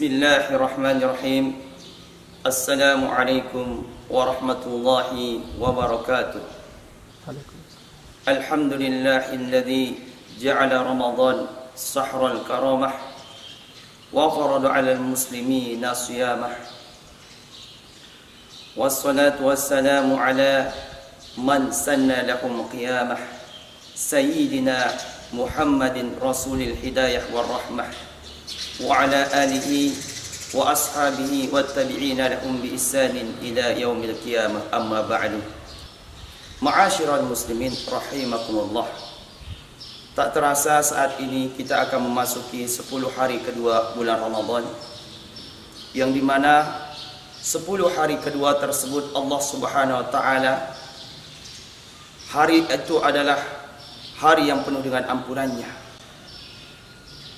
Bismillahirrahmanirrahim. Assalamualaikum warahmatullahi wabarakatuh. Alhamdulillahilladzi ja'ala Ramadan sahral karamah wa farada 'alal muslimina siyamah. Wassalatu wassalamu ala man sanna lahum qiyamah. Sayyidina Muhammadin rasulil hidayah war rahmah. Wa ala alihi wa ashabihi wa tabi'ina lahum bi ihsanin ila yaumil qiyamah, amma ba'du. Ma'asyiral muslimin rahimakumullah. Tak terasa saat ini kita akan memasuki 10 hari kedua bulan Ramadan, yang dimana 10 hari kedua tersebut Allah Subhanahu wa ta'ala, hari itu adalah hari yang penuh dengan ampunannya.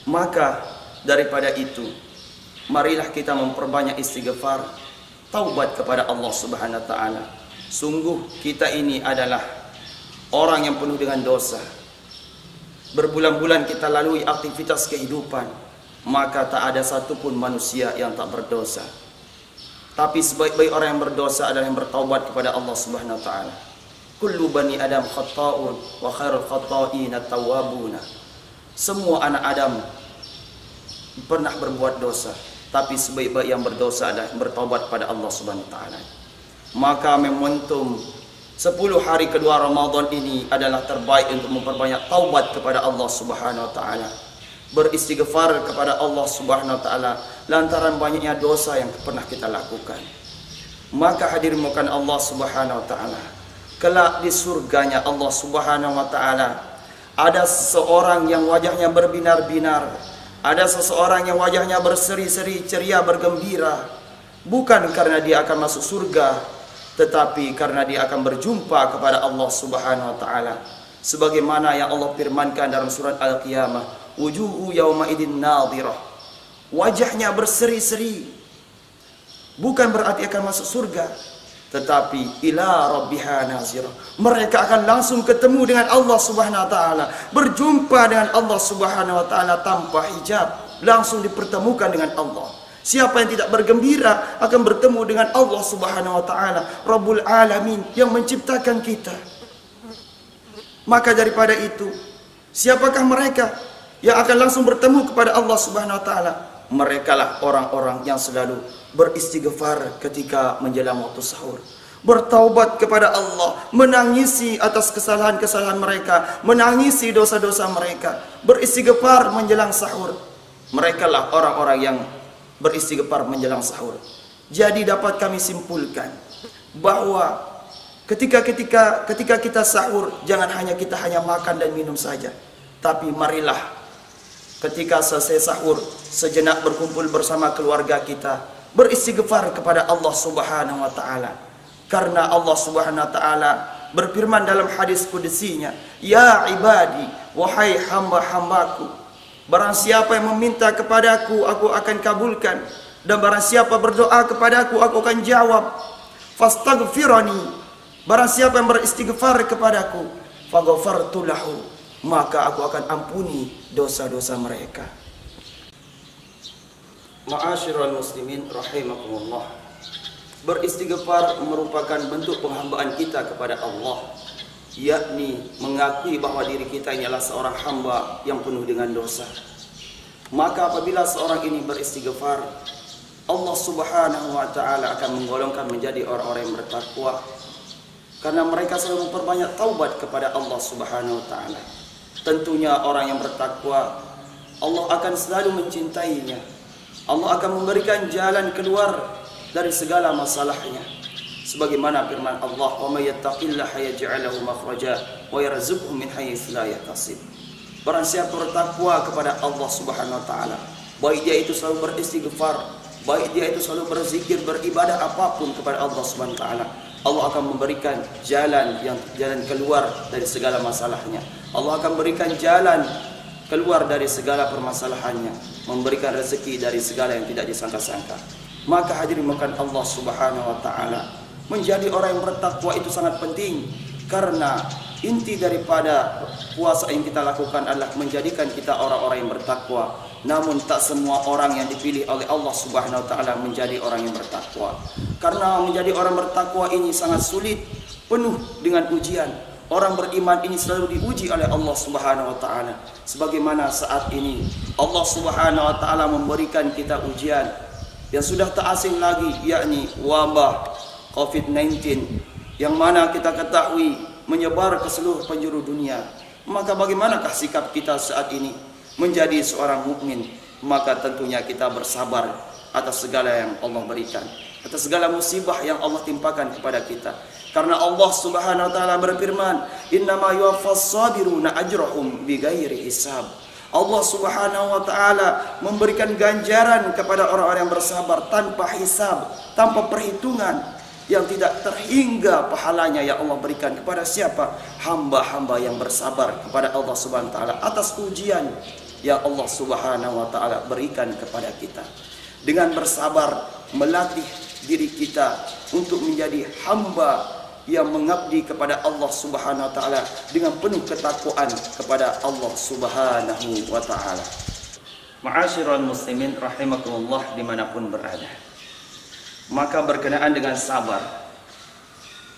Maka daripada itu, marilah kita memperbanyak istighfar, taubat kepada Allah Subhanahu wa ta'ala. Sungguh kita ini adalah orang yang penuh dengan dosa. Berbulan-bulan kita lalui aktivitas kehidupan, maka tak ada satupun manusia yang tak berdosa. Tapi sebaik-baik orang yang berdosa adalah yang bertaubat kepada Allah Subhanahu wa ta'ala. Kullu bani Adam khata'un wa khairul khata'ina tawwabuna. Semua anak Adam pernah berbuat dosa, tapi sebaik-baik yang berdosa adalah bertaubat pada Allah Subhanahu wa ta'ala. Maka momentum 10 hari kedua Ramadan ini adalah terbaik untuk memperbanyak taubat kepada Allah Subhanahu wa ta'ala, beristighfar kepada Allah Subhanahu wa ta'ala lantaran banyaknya dosa yang pernah kita lakukan. Maka hadirin mukan Allah Subhanahu wa ta'ala, kelak di surganya Allah Subhanahu wa ta'ala ada seseorang yang wajahnya berbinar-binar, ada seseorang yang wajahnya berseri-seri, ceria, bergembira, bukan karena dia akan masuk surga, tetapi karena dia akan berjumpa kepada Allah Subhanahu wa ta'ala. Sebagaimana yang Allah firmankan dalam surat Al-Qiyamah, wujuhu yawma idin nadhirah, wajahnya berseri-seri, bukan berarti akan masuk surga, tetapi ila rabbiha nazirah, mereka akan langsung ketemu dengan Allah Subhanahu wa ta'ala, berjumpa dengan Allah Subhanahu wa ta'ala tanpa hijab, langsung dipertemukan dengan Allah. Siapa yang tidak bergembira akan bertemu dengan Allah Subhanahu wa ta'ala, Rabbul Alamin, yang menciptakan kita. Maka daripada itu, siapakah mereka yang akan langsung bertemu kepada Allah Subhanahu wa ta'ala? Merekalah orang-orang yang selalu beristighfar ketika menjelang waktu sahur, bertaubat kepada Allah, menangisi atas kesalahan-kesalahan mereka, menangisi dosa-dosa mereka, beristighfar menjelang sahur. Merekalah orang-orang yang beristighfar menjelang sahur. Jadi dapat kami simpulkan bahwa ketika kita sahur, jangan hanya kita makan dan minum saja, tapi marilah ketika selesai sahur, sejenak berkumpul bersama keluarga kita, beristighfar kepada Allah Subhanahu wa ta'ala. Karena Allah Subhanahu wa ta'ala berfirman dalam hadis kudusinya, ya ibadi, wahai hamba-hambaku, barang siapa yang meminta kepadaku, aku akan kabulkan, dan barang siapa berdoa kepadaku, aku akan jawab. Fastaghfirani, barang siapa yang beristighfar kepadaku, faghfartu lahu, maka aku akan ampuni dosa-dosa mereka. Ma'asyiral muslimin rahimakumullah, beristighfar merupakan bentuk penghambaan kita kepada Allah, yakni mengakui bahwa diri kita ini adalah seorang hamba yang penuh dengan dosa. Maka apabila seorang ini beristighfar, Allah Subhanahu wa ta'ala akan menggolongkan menjadi orang-orang yang bertakwa, karena mereka selalu memperbanyak taubat kepada Allah Subhanahu wa ta'ala. Tentunya orang yang bertakwa, Allah akan selalu mencintainya. Allah akan memberikan jalan keluar dari segala masalahnya. Sebagaimana firman Allah, "Wa may yattaqillaha yaj'al lahu makhraja wa yarzuqhu min haitsu la yahtasib." Barang siapa bertakwa kepada Allah Subhanahu wa ta'ala, baik dia itu selalu beristighfar, baik dia itu selalu berzikir, beribadah apapun kepada Allah Subhanahu wa ta'ala, Allah akan memberikan jalan keluar dari segala masalahnya. Allah akan berikan jalan keluar dari segala permasalahannya, memberikan rezeki dari segala yang tidak disangka-sangka. Maka hadirin makan Allah Subhanahu wa ta'ala, menjadi orang yang bertakwa itu sangat penting. Karena inti daripada puasa yang kita lakukan adalah menjadikan kita orang-orang yang bertakwa. Namun tak semua orang yang dipilih oleh Allah Subhanahu wa taala menjadi orang yang bertakwa. Karena menjadi orang bertakwa ini sangat sulit, penuh dengan ujian. Orang beriman ini selalu diuji oleh Allah Subhanahu wa taala. Sebagaimana saat ini Allah Subhanahu wa taala memberikan kita ujian yang sudah tak asing lagi, yakni wabah COVID-19 yang mana kita ketahui menyebar ke seluruh penjuru dunia. Maka bagaimanakah sikap kita saat ini menjadi seorang mukmin? Maka tentunya kita bersabar atas segala yang Allah berikan, atas segala musibah yang Allah timpakan kepada kita. Karena Allah Subhanahu wa taala berfirman, "Innama yuwaffas sabiruna ajrahum bighairi hisab." Allah Subhanahu wa taala memberikan ganjaran kepada orang-orang yang bersabar tanpa hisab, tanpa perhitungan, yang tidak terhingga pahalanya yang Allah berikan kepada siapa? Hamba-hamba yang bersabar kepada Allah Subhanahu wa taala atas ujian yang Allah Subhanahu wa taala berikan kepada kita. Dengan bersabar melatih diri kita untuk menjadi hamba yang mengabdi kepada Allah Subhanahu wa taala dengan penuh ketakwaan kepada Allah Subhanahu wa taala. Ma'asyiral muslimin rahimakumullah dimanapun berada. Maka berkenaan dengan sabar,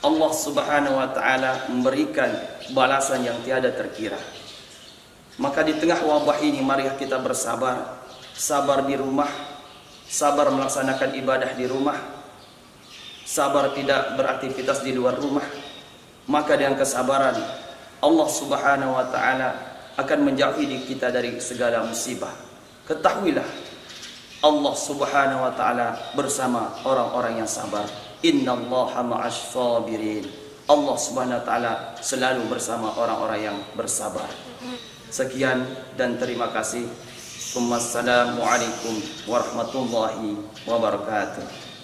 Allah Subhanahu wa taala memberikan balasan yang tiada terkira. Maka di tengah wabah ini mari kita bersabar. Sabar di rumah, sabar melaksanakan ibadah di rumah, sabar tidak beraktivitas di luar rumah. Maka dengan kesabaran Allah Subhanahu wa taala akan menjauhi kita dari segala musibah. Ketahuilah Allah Subhanahu wa taala bersama orang-orang yang sabar. Innallaha ma'asy sabirin. Allah Subhanahu wa taala selalu bersama orang-orang yang bersabar. Sekian dan terima kasih. Wassalamualaikum warahmatullahi wabarakatuh.